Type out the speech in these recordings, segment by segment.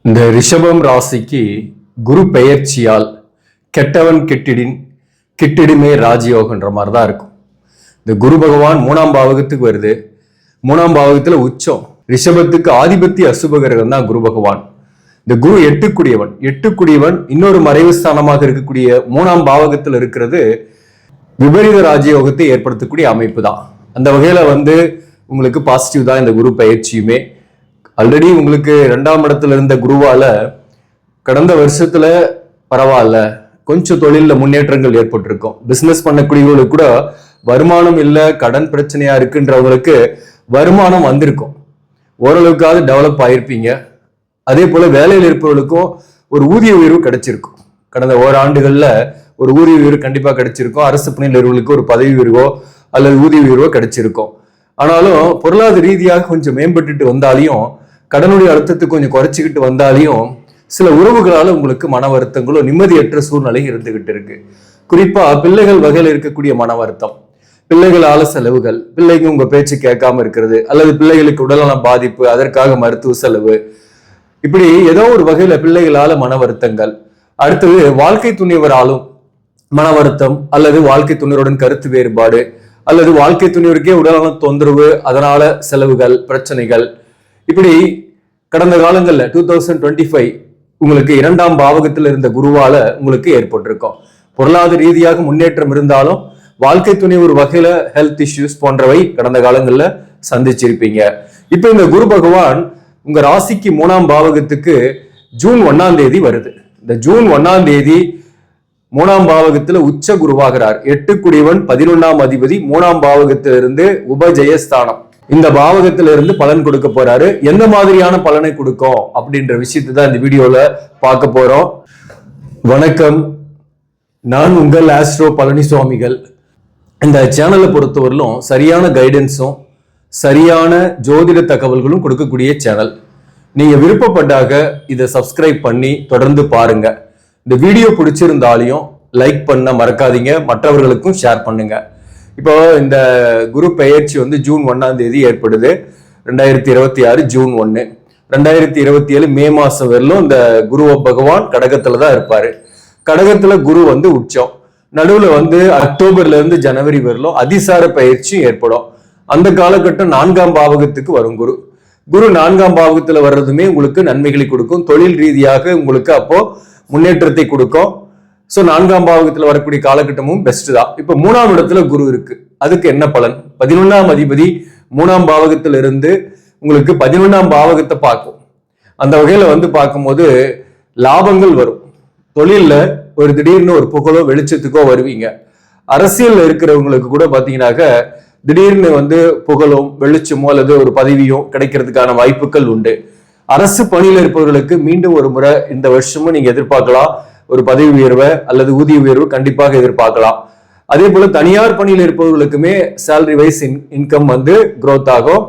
இந்த ரிஷபம் ராசிக்கு குரு பெயர்ச்சியால் கெட்டவன் கெட்டிடின் கிட்டிடுமே ராஜயோகன்ற மாதிரி தான் இருக்கும். இந்த குரு பகவான் 3ஆம் பாவகத்துக்கு வருது. 3ஆம் பாவகத்துல உச்சம். ரிஷபத்துக்கு ஆதிபத்திய அசுபகிரகம் தான் குரு பகவான். இந்த குரு எட்டுக்குடியவன் இன்னொரு மறைவு ஸ்தானமாக இருக்கக்கூடிய 3ஆம் பாவகத்தில் இருக்கிறது விபரீத ராஜயோகத்தை ஏற்படுத்தக்கூடிய அமைப்பு தான். அந்த வகையில உங்களுக்கு பாசிட்டிவ் தான் இந்த குரு பயிற்சியுமே. ஆல்ரெடி உங்களுக்கு 2ஆம் இடத்துல இருந்த குருவால கடந்த வருஷத்துல பரவாயில்ல, கொஞ்சம் தொழில முன்னேற்றங்கள் ஏற்பட்டிருக்கும். பிசினஸ் பண்ணக்கூடியவங்களுக்கு கூட வருமானம் இல்லை, கடன் பிரச்சனையா இருக்குன்றவங்களுக்கு வருமானம் வந்திருக்கும். ஓரளவுக்காவது டெவலப் ஆயிருப்பீங்க. அதே போல வேலையில் இருப்பவர்களுக்கும் ஒரு ஊதிய உயர்வு கிடைச்சிருக்கும். கடந்த ஓராண்டுகள்ல ஒரு ஊதிய உயர்வு கண்டிப்பா கிடைச்சிருக்கும். அரசு பணி நிறுவனங்களுக்கு ஒரு பதவி உயர்வோ அல்லது ஊதிய உயர்வோ கிடைச்சிருக்கும். ஆனாலும் பொருளாதார ரீதியாக கொஞ்சம் மேம்பட்டுட்டு வந்தாலையும், கடனுடைய அழுத்தத்துக்கு கொஞ்சம் குறைச்சிக்கிட்டு வந்தாலையும், சில உறவுகளால உங்களுக்கு மன வருத்தங்களும் நிம்மதியற்ற சூழ்நிலை இருந்துகிட்டு இருக்கு. குறிப்பா பிள்ளைகள் வகையில் இருக்கக்கூடிய மன வருத்தம், பிள்ளைகளால செலவுகள், பிள்ளைங்க உங்க பேச்சு கேட்காம இருக்கிறது, அல்லது பிள்ளைகளுக்கு உடல்நல பாதிப்பு, அதற்காக மருத்துவ செலவு, இப்படி ஏதோ ஒரு வகையில பிள்ளைகளால மன வருத்தங்கள். அடுத்தது வாழ்க்கை துணைவராலும் மன வருத்தம், அல்லது வாழ்க்கை துணைவருடன் கருத்து வேறுபாடு, அல்லது வாழ்க்கை துணைவருக்கே உடல்நல தொந்தரவு, அதனால செலவுகள், பிரச்சனைகள். இப்படி கடந்த காலங்கள்ல 2025 உங்களுக்கு 2ஆம் பாவகத்தில் இருந்த குருவால உங்களுக்கு ஏற்பட்டிருக்கும். பொருளாதார ரீதியாக முன்னேற்றம் இருந்தாலும் வாழ்க்கை துணை ஒரு வகையில ஹெல்த் இஷ்யூஸ் போன்றவை கடந்த காலங்கள்ல சந்திச்சிருப்பீங்க. இப்ப இந்த குரு பகவான் உங்க ராசிக்கு 3ஆம் பாவகத்துக்கு ஜூன் 1ஆம் தேதி வருது. இந்த ஜூன் 1ஆம் தேதி 3ஆம் பாவகத்துல உச்ச குருவாகிறார். 8குடியவன் 11ஆம் அதிபதி 3ஆம் பாவகத்திலிருந்து உபஜயஸ்தானம் இந்த பாவகத்திலிருந்து பலன் கொடுக்க போறாரு. எந்த மாதிரியான பலனை கொடுக்கும் அப்படின்ற விஷயத்தை தான் இந்த வீடியோல பார்க்க போறோம். வணக்கம், நான் உங்கள் ஆஸ்ட்ரோ பழனிசுவாமிகள். இந்த சேனலை பொறுத்தவரையிலும் சரியான கைடன்ஸும் சரியான ஜோதிட தகவல்களும் கொடுக்கக்கூடிய சேனல். நீங்க விருப்பப்பட்டாக இதை சப்ஸ்கிரைப் பண்ணி தொடர்ந்து பாருங்க. இந்த வீடியோ பிடிச்சிருந்தாலையும் லைக் பண்ண மறக்காதீங்க, மற்றவர்களுக்கும் ஷேர் பண்ணுங்க. இப்போ இந்த குரு பெயர்ச்சி ஜூன் 1ஆம் தேதி ஏற்படுது. 2026 ஜூன் 1. 2027 மே மாசம் வரலும் இந்த குரு பகவான் கடகத்துல தான் இருப்பாரு. கடகத்துல குரு உச்சம். நடுவுல அக்டோபர்ல இருந்து ஜனவரி வரலும் அதிசார பயிற்சியும் ஏற்படும். அந்த காலகட்டம் 4ஆம் பாவகத்துக்கு வரும் குரு. குரு 4ஆம் பாவகத்துல வர்றதுமே உங்களுக்கு நன்மைகளை கொடுக்கும். தொழில் ரீதியாக உங்களுக்கு அப்போ முன்னேற்றத்தை கொடுக்கும். சோ 4ஆம் பாவகத்துல வரக்கூடிய காலகட்டமும் பெஸ்ட் தான். இப்ப 3ஆம் இடத்துல குரு இருக்கு. அதுக்கு என்ன பலன்? 11ஆம் அதிபதி 3ஆம் பாவகத்துல இருந்து உங்களுக்கு 11ஆம் பாவகத்தை பார்க்கும். அந்த வகையில பார்க்கும்போது லாபங்கள் வரும். தொழில்ல ஒரு திடீர்னு ஒரு புகழோ வெளிச்சத்துக்கோ வருவீங்க. அரசியல்ல இருக்கிறவங்களுக்கு கூட பாத்தீங்கன்னாக்க திடீர்னு புகழும் வெளிச்சமோ அல்லது ஒரு பதவியும் கிடைக்கிறதுக்கான வாய்ப்புகள் உண்டு. அரசு பணியில இருப்பவர்களுக்கு மீண்டும் ஒரு முறை இந்த வருஷமும் நீங்க எதிர்பார்க்கலாம். ஒரு பதவி உயர்வு அல்லது ஊதிய உயர்வு கண்டிப்பாக எதிர்பார்க்கலாம். அதே போல தனியார் பணியில் இருப்பவர்களுக்குமே சேலரி வைஸ் இன்கம் growth ஆகும்,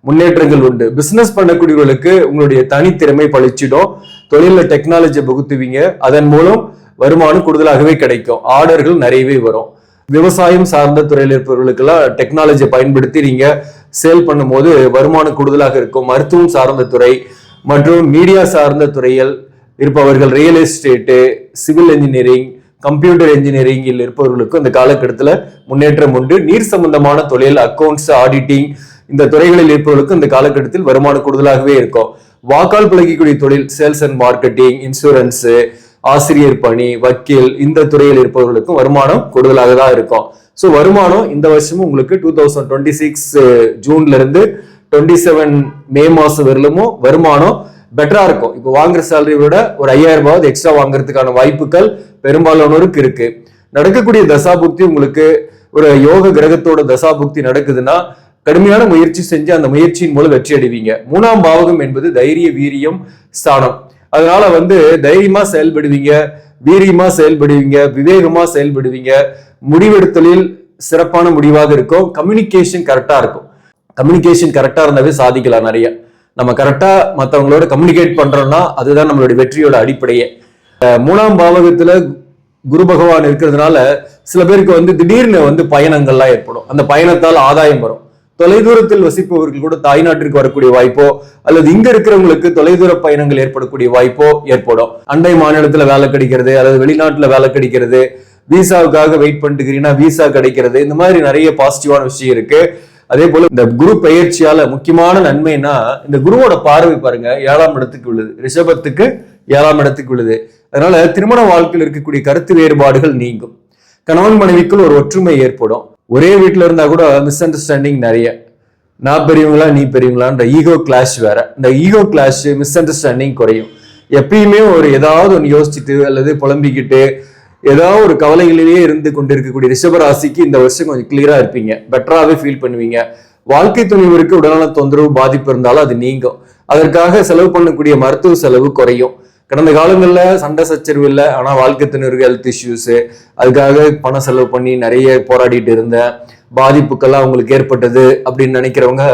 முன்னேற்றங்கள் உண்டு. பிசினஸ் பண்ணக்கூடியவர்களுக்கு உங்களுடைய தனித்திறமை பழிச்சிடும். தொழில டெக்னாலஜி புகுத்துவீங்க, அதன் மூலம் வருமானம் கூடுதலாகவே கிடைக்கும். ஆர்டர்கள் நிறையவே வரும். விவசாயம் சார்ந்த துறையில் இருப்பவர்களுக்கெல்லாம் டெக்னாலஜியை பயன்படுத்தி நீங்க சேல் பண்ணும் போது வருமானம் கூடுதலாக இருக்கும். மருத்துவம் சார்ந்த துறை மற்றும் மீடியா சார்ந்த துறையில் இருப்பவர்கள், real estate, civil engineering, computer இன்ஜினியரிங்கில் இருப்பவர்களுக்கும் இந்த காலகட்டத்தில் முன்னேற்றம் உண்டு. நீர் சம்பந்தமான தொழில், அக்கௌண்ட்ஸ், ஆடிட்டிங், இந்த துறைகளில் இருப்பவர்களுக்கும் இந்த காலகட்டத்தில் வருமானம் கூடுதலாகவே இருக்கும். வாக்கால் பழகக்கூடிய தொழில், சேல்ஸ் அண்ட் மார்க்கெட்டிங், இன்சூரன்ஸ், ஆசிரியர் பணி, வக்கீல், இந்த துறையில் இருப்பவர்களுக்கும் வருமானம் கூடுதலாக தான் இருக்கும். ஸோ வருமானம் இந்த வருஷமும் உங்களுக்கு 2026 ஜூன்ல இருந்து 27 மே மாசம் வரலுமோ வருமானம் பெட்டரா இருக்கும். இப்போ வாங்குற சேலரி விட ஒரு 5000 ரூபாய் எக்ஸ்ட்ரா வாங்குறதுக்கான வாய்ப்புகள் பெரும்பாலானோருக்கு இருக்கு. நடக்கக்கூடிய தசாபுக்தி உங்களுக்கு ஒரு யோக கிரகத்தோட தசாபுக்தி நடக்குதுன்னா கடுமையான முயற்சி செஞ்சு அந்த முயற்சியின் மூலம் வெற்றி அடைவீங்க. 3ஆம் பாவகம் என்பது தைரிய வீரியம் ஸ்தானம். அதனால தைரியமா செயல்படுவீங்க, வீரியமா செயல்படுவீங்க, விவேகமா செயல்படுவீங்க. முடிவெடுத்தலில் சிறப்பான முடிவாக இருக்கும். கம்யூனிகேஷன் கரெக்டா இருக்கும். கம்யூனிகேஷன் கரெக்டா இருந்தாவே சாதிக்கலாம் நிறைய. நம்ம கரெக்டா மற்றவங்களோட கம்யூனிகேட் பண்றோம்னா அதுதான் நம்மளுடைய வெற்றியோட அடிப்படையே. 3ஆம் பாவகத்துல குரு பகவான் இருக்கிறதுனால சில பேருக்கு திடீர்னு பயணங்கள்லாம் ஏற்படும். அந்த பயணத்தால் ஆதாயம் வரும். தொலைதூரத்தில் வசிப்பவர்கள் கூட தாய்நாட்டிற்கு வரக்கூடிய வாய்ப்போ அல்லது இங்க இருக்கிறவங்களுக்கு தொலைதூர பயணங்கள் ஏற்படக்கூடிய வாய்ப்போ ஏற்படும். அண்டை மாநிலத்துல வேலை கிடைக்கிறது அல்லது வெளிநாட்டுல வேலை கிடைக்கிறது, விசாவுக்காக வெயிட் பண்ணிட்டு விசா கிடைக்கிறது, இந்த மாதிரி நிறைய பாசிட்டிவான விஷயம் இருக்கு. அதே போல இந்த குரு பெயர்ச்சியால முக்கியமான நன்மைனா இந்த குருவோட பார்வை பாருங்க 7ஆம் இடத்துக்கு உள்ளது, ரிஷபத்துக்கு 7ஆம் இடத்துக்கு உள்ளது. அதனால திருமண வாழ்க்கையில் இருக்கக்கூடிய கருத்து வேறுபாடுகள் நீங்கும், கணவன் மனைவிக்குள் ஒரு ஒற்றுமை ஏற்படும். ஒரே வீட்டுல இருந்தா கூட மிஸ் அண்டர்ஸ்டாண்டிங் நிறைய, நான் பெரியவங்களா நீ பெரியவங்களான்ற ஈகோ கிளாஷ் வேற, இந்த ஈகோ கிளாஷ் மிஸ் அண்டர்ஸ்டாண்டிங் குறையும். எப்பயுமே ஒரு ஏதாவது ஒன்று யோசிச்சுட்டு அல்லது புலம்பிக்கிட்டு ஏதாவது ஒரு கவலைகளிலேயே இருந்து கொண்டிருக்கக்கூடிய ரிஷபராசிக்கு இந்த வருஷம் கொஞ்சம் கிளியரா இருப்பீங்க, பெட்டராகவே ஃபீல் பண்ணுவீங்க. வாழ்க்கை துணைவருக்கு உடல்நல தொந்தரவு பாதிப்பு இருந்தாலும் அது நீங்கும். அதற்காக செலவு பண்ணக்கூடிய மருத்துவ செலவு குறையும். கடந்த காலங்களில் சண்டை சச்சரவு இல்லை, ஆனால் வாழ்க்கை துணைவருக்கு ஹெல்த் இஷ்யூஸு, அதுக்காக பணம் செலவு பண்ணி நிறைய போராடிட்டு இருந்தேன், பாதிப்புக்கெல்லாம் அவங்களுக்கு ஏற்பட்டது அப்படின்னு நினைக்கிறவங்க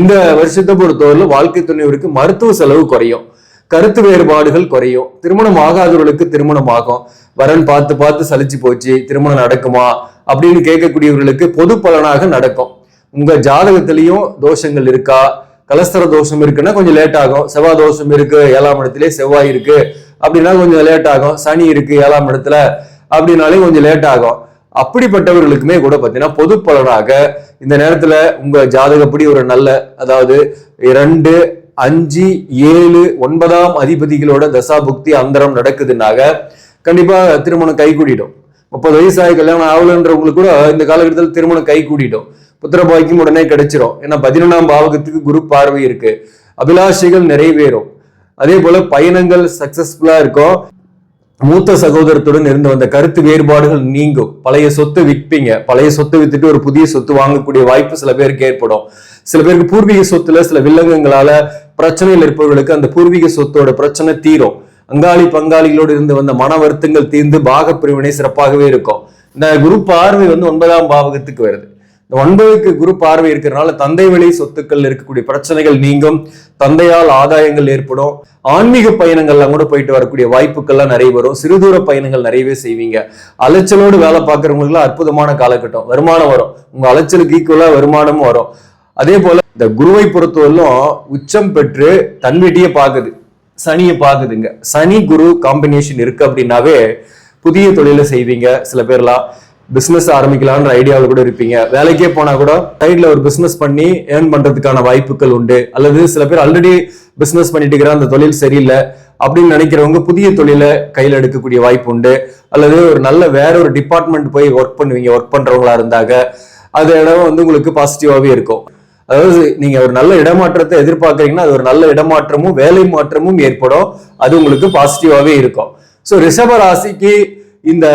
இந்த வருஷத்தை பொறுத்தவரையில் வாழ்க்கை துணைவருக்கு மருத்துவ செலவு குறையும், கருத்து வேறுபாடுகள் குறையும். திருமணம் ஆகாதவர்களுக்கு திருமணம் ஆகும். வரன் பார்த்து பார்த்து சலிச்சு போச்சு, திருமணம் நடக்குமா அப்படின்னு கேட்கக்கூடியவர்களுக்கு பொது பலனாக நடக்கும். உங்க ஜாதகத்திலையும் தோஷங்கள் இருக்கா, கலஸ்தர தோஷம் இருக்குன்னா கொஞ்சம் லேட் ஆகும், செவ்வாய் தோஷம் இருக்கு 7ஆம் இடத்திலே செவ்வாய் இருக்கு அப்படின்னா கொஞ்சம் லேட் ஆகும், சனி இருக்கு 7ஆம் இடத்துல அப்படின்னாலே கொஞ்சம் லேட் ஆகும். அப்படிப்பட்டவர்களுக்குமே கூட பார்த்தீங்கன்னா பொது பலனாக இந்த நேரத்துல உங்க ஜாதகப்படி ஒரு நல்ல, அதாவது 2, 5, 7, 9ஆம் அதிபதிகளோட தசாபுக்தி அந்தரம் நடக்குதுன்னாக கண்டிப்பா திருமணம் கை கூடிடும். 30 வயசாகி கல்யாணம் ஆகலன்றவங்களுக்கு கூட இந்த காலகட்டத்தில் திருமணம் கை கூடிடும், புத்திர பாக்கியம் உடனே கிடைச்சிரும். ஏன்னா 11ஆம் பாவகத்துக்கு குரு பார்வை இருக்கு, அபிலாஷைகள் நிறைவேறும். அதே போல பயணங்கள் சக்சஸ்ஃபுல்லா இருக்கும். மூத்த சகோதரத்துடன் இருந்து வந்த கருத்து வேறுபாடுகள் நீங்கும். பழைய சொத்தை விற்பீங்க, பழைய சொத்தை வித்துட்டு ஒரு புதிய சொத்து வாங்கக்கூடிய வாய்ப்பு சில பேருக்கு ஏற்படும். சில பேருக்கு பூர்வீக சொத்துல சில வில்லங்கங்களால பிரச்சனையில் இருப்பவர்களுக்கு அந்த பூர்வீக சொத்தோட பிரச்சனை தீரும். அங்காளி பங்காளிகளோடு இருந்து வந்த மன வருத்தங்கள் தீர்ந்து பாக பிரிவினை சிறப்பாகவே இருக்கும். இந்த குரு பார்வை 9ஆம் பாவகத்துக்கு வருது. இந்த 9க்கு குரு பார்வை இருக்கிறதுனால தந்தை வழி சொத்துக்கள் இருக்கக்கூடிய பிரச்சனைகள் நீங்கும், தந்தையால் ஆதாயங்கள் ஏற்படும். ஆன்மீக பயணங்கள்லாம் கூட போயிட்டு வரக்கூடிய வாய்ப்புகள்லாம் நிறைய வரும். சிறுதூர பயணங்கள் நிறையவே செய்வீங்க. அலைச்சலோடு வேலை பார்க்கறவங்களுக்குலாம் அற்புதமான காலகட்டம், வருமானம் வரும், உங்க அலைச்சலுக்கு ஈக்குவலா வருமானமும் வரும். அதே போல இந்த குருவை பொறுத்தவரையிலும் உச்சம் பெற்று தன் வீட்டையே பாக்குது, சனியை பாக்குதுங்க. சனி குரு காம்பினேஷன் இருக்கு அப்படின்னாவே புதிய தொழிலை செய்வீங்க. சில பேர்லாம் பிசினஸ் ஆரம்பிக்கலான்ற ஐடியாவில் கூட இருப்பீங்க. வேலைக்கே போனா கூட சைட்ல ஒரு பிசினஸ் பண்ணி ஏர்ன் பண்றதுக்கான வாய்ப்புகள் உண்டு. அல்லது சில பேர் ஆல்ரெடி பிசினஸ் பண்ணிட்டு இருக்கிற அந்த தொழில் சரியில்லை அப்படின்னு நினைக்கிறவங்க புதிய தொழிலை கையில் எடுக்கக்கூடிய வாய்ப்பு உண்டு. அல்லது ஒரு நல்ல வேற ஒரு டிபார்ட்மெண்ட் போய் ஒர்க் பண்ணுவீங்க, ஒர்க் பண்றவங்களா இருந்தாங்க அது இடம் உங்களுக்கு பாசிட்டிவாவே இருக்கும். அதாவது நீங்க ஒரு நல்ல இடமாற்றத்தை எதிர்பார்க்கறீங்கன்னா அது ஒரு நல்ல இடமாற்றமும் வேலை மாற்றமும் ஏற்படும், அது உங்களுக்கு பாசிட்டிவாவே இருக்கும். ஸோ ரிஷப ராசிக்கு இந்த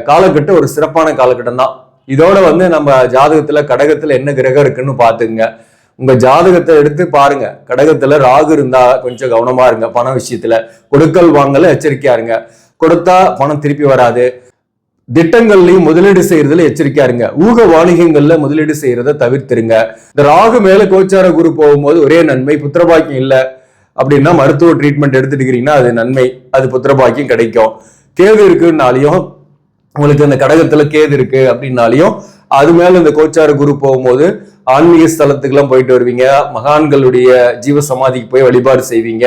காலகட்டம் ஒரு சிறப்பான காலகட்டம் தான். இதோட நம்ம ஜாதகத்துல கடகத்துல என்ன கிரகம் இருக்குன்னு பாத்துங்க. உங்க ஜாதகத்தை எடுத்து பாருங்க. கடகத்துல ராகு இருந்தா கொஞ்சம் கவனமா இருங்க, பண விஷயத்துல கொடுக்கல் வாங்கல எச்சரிக்கையா இருங்க. கொடுத்தா பணம் திருப்பி வராது. திட்டங்கள்லையும் முதலீடு செய்யறதுல எச்சரிக்கையா இருங்க. ஊக வாணிகங்கள்ல முதலீடு செய்யறத தவிர்த்துருங்க. இந்த ராகு மேல கோச்சார குரு போகும்போது ஒரே நன்மை, புத்திரபாக்கியம் இல்லை அப்படின்னா மருத்துவ ட்ரீட்மெண்ட் எடுத்துட்டீங்கன்னா அது நன்மை, அது புத்திரபாக்கியம் கிடைக்கும். கேது இருக்குன்னாலையும் உங்களுக்கு இந்த கடகத்துல கேது இருக்கு அப்படின்னாலையும் அது மேல இந்த கோச்சார குரு போகும்போது ஆன்மீக ஸ்தலத்துக்கு எல்லாம் போயிட்டு வருவீங்க, மகான்களுடைய ஜீவ சமாதிக்கு போய் வழிபாடு செய்வீங்க.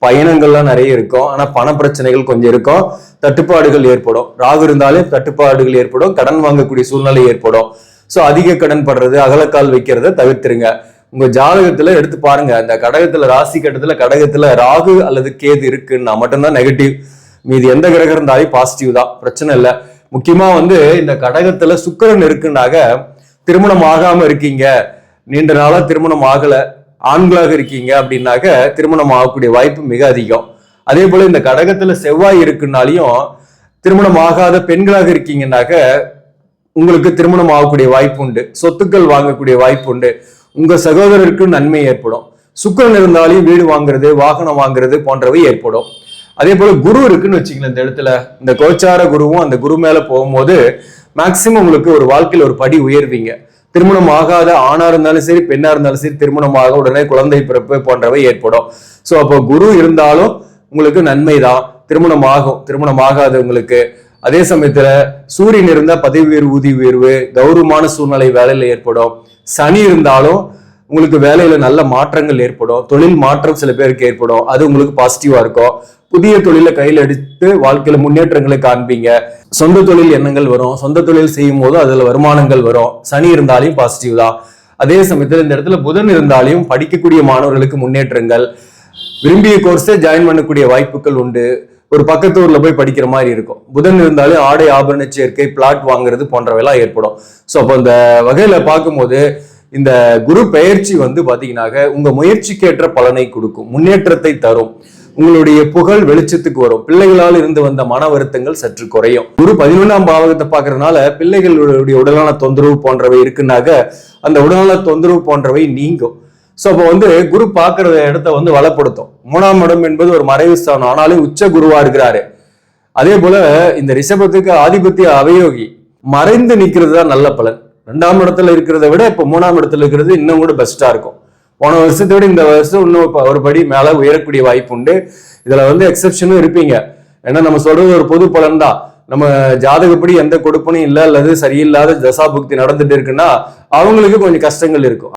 பயணங்கள்லாம் நிறைய இருக்கும், ஆனா பண பிரச்சனைகள் கொஞ்சம் இருக்கும், தட்டுப்பாடுகள் ஏற்படும். ராகு இருந்தாலே தட்டுப்பாடுகள் ஏற்படும், கடன் வாங்கக்கூடிய சூழ்நிலை ஏற்படும். ஸோ அதிக கடன் படுறது, அகலக்கால் வைக்கிறத தவிர்த்துருங்க. உங்க ஜாதகத்துல எடுத்து பாருங்க. இந்த கடகத்துல ராசி கட்டத்துல கடகத்துல ராகு அல்லது கேது இருக்குன்னா மட்டும்தான் நெகட்டிவ், மீது எந்த கிரகம் இருந்தாலும் பாசிட்டிவ் தான், பிரச்சனை இல்லை. முக்கியமா இந்த கடகத்துல சுக்கிரன் இருக்குன்னாக திருமணம் ஆகாம இருக்கீங்க, நீண்ட நாளா திருமணம் ஆகல, ஆண்களாக இருக்கீங்க அப்படின்னாக்க திருமணம் ஆகக்கூடிய வாய்ப்பு மிக அதிகம். அதே போல இந்த கடகத்துல செவ்வாய் இருக்குன்னாலையும் திருமணம் ஆகாத பெண்களாக இருக்கீங்கன்னாக்க உங்களுக்கு திருமணம் ஆகக்கூடிய வாய்ப்பு உண்டு, சொத்துக்கள் வாங்கக்கூடிய வாய்ப்பு உண்டு, உங்க சகோதரருக்கு நன்மை ஏற்படும். சுக்கிரன் இருந்தாலையும் வீடு வாங்குறது, வாகனம் வாங்குறது போன்றவை ஏற்படும். அதே போல குரு இருக்குன்னு வச்சுக்கலாம். இந்த இடத்துல இந்த கோச்சார குருவும் அந்த குரு மேல போகும்போது மேக்சிமம் உங்களுக்கு ஒரு வாழ்க்கையில் ஒரு படி உயர்வீங்க. திருமணம் ஆகாத ஆணா இருந்தாலும் சரி பெண்ணா இருந்தாலும் சரி திருமணமாக உடனே குழந்தை பிறப்பு போன்றவை ஏற்படும். ஸோ அப்போ குரு இருந்தாலும் உங்களுக்கு நன்மை தான், திருமணம் ஆகும். திருமணம் ஆகாதவங்களுக்கு அதே சமயத்துல சூரியன் இருந்தா பதவி உயர்வு, ஊதிய உயர்வு, கௌரவமான சூழ்நிலை வேலையில ஏற்படும். சனி இருந்தாலும் உங்களுக்கு வேலையில நல்ல மாற்றங்கள் ஏற்படும். தொழில் மாற்றம் சில பேருக்கு ஏற்படும், அது உங்களுக்கு பாசிட்டிவா இருக்கும். புதிய தொழில கையில் எடுத்து வாழ்க்கையில முன்னேற்றங்களை காண்பீங்க. சொந்த தொழில் எண்ணங்கள் வரும். சொந்த தொழில் செய்யும் போது அதுல வருமானங்கள் வரும். சனி இருந்தாலும் பாசிட்டிவ் தான். அதே சமயத்துல இந்த இடத்துல புதன் இருந்தாலும் படிக்கக்கூடிய மாணவர்களுக்கு முன்னேற்றங்கள், விரும்பிய கோர்ஸை ஜாயின் பண்ணக்கூடிய வாய்ப்புகள் உண்டு. ஒரு பக்கத்தூர்ல போய் படிக்கிற மாதிரி இருக்கும். புதன் இருந்தாலும் ஆடை ஆபரண சேர்க்கை, பிளாட் வாங்குறது போன்றவையெல்லாம் ஏற்படும். ஸோ அப்போ இந்த வகையில பார்க்கும்போது இந்த குரு பெயர்ச்சி பாத்தீங்கன்னாக்க உங்க முயற்சிக்கேற்ற பலனை கொடுக்கும், முன்னேற்றத்தை தரும். உங்களுடைய புகழ் வெளிச்சத்துக்கு வரும். பிள்ளைகளால் இருந்து வந்த மன வருத்தங்கள் சற்று குறையும். குரு 11ஆம் பாவகத்தை பாக்குறதுனால பிள்ளைகளுடைய உடலான தொந்தரவு போன்றவை இருக்குன்னாக்க அந்த உடல்நல தொந்தரவு போன்றவை நீங்கும். சோ அப்போ குரு பாக்குற இடத்த வளப்படுத்தும். 3ஆம் இடம் என்பது ஒரு மறைவு ஸ்தானம், ஆனாலும் உச்ச குருவா இருக்கிறாரு. அதே போல இந்த ரிஷபத்துக்கு ஆதிபத்திய அவயோகி மறைந்து நிக்கிறது தான் நல்ல பலன். 2ஆம் இடத்துல இருக்கிறத விட இப்ப 3ஆம் இடத்துல இருக்கிறது இன்னும் கூட பெஸ்டா இருக்கும். போன வருஷத்தை விட இந்த வருஷம் இன்னும் ஒரு படி மேல உயரக்கூடிய வாய்ப்பு உண்டு. இதுல எக்ஸெப்ஷனும் இருப்பீங்க. ஏன்னா நம்ம சொல்றது ஒரு பொது பலன் தான். நம்ம ஜாதகப்படி எந்த கொடுப்பனும் இல்லை அல்லது சரியில்லாத தசாபுக்தி நடந்துட்டு இருக்குன்னா அவங்களுக்கு கொஞ்சம் கஷ்டங்கள் இருக்கும்.